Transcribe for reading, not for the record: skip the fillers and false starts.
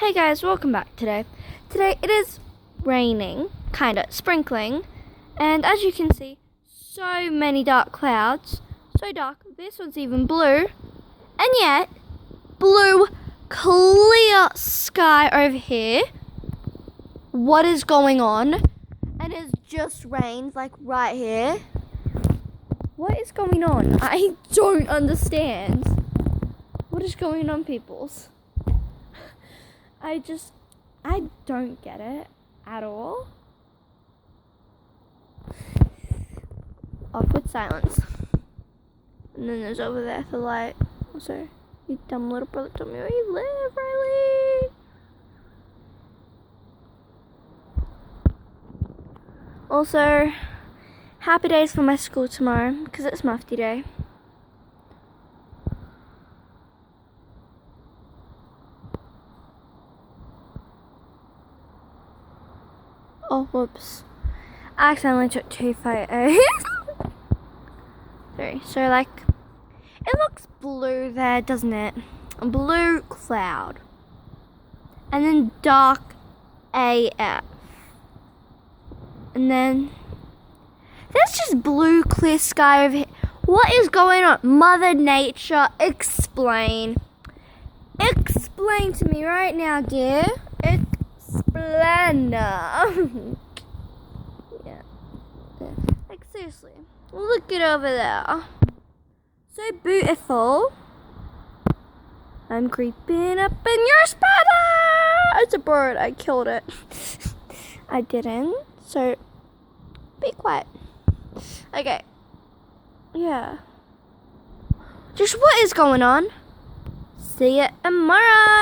Hey guys, welcome back today. Today it is raining, kinda sprinkling, and as you can see, so many dark clouds. So dark, this one's even blue, and yet, blue, clear sky over here. What is going on? And it's just rained, like right here. What is going on? I don't understand. What is going on, peoples? I don't get it at all. Awkward silence. And then there's over there the light. Also, you dumb little brother, tell me where you live, Riley. Also, happy days for my school tomorrow because it's Mufti Day. Oh, whoops. I accidentally took 2 photos. Sorry. So, like, it looks blue there, doesn't it? A blue cloud. And then dark AF. And then there's just blue, clear sky over here. What is going on? Mother Nature, explain. Explain to me right now, dear. Explain. Yeah. Like, seriously. Look it over there. So beautiful. I'm creeping up in your spider. It's a bird. I killed it. I didn't. So, be quiet. Okay. Yeah. Just what is going on? See you tomorrow.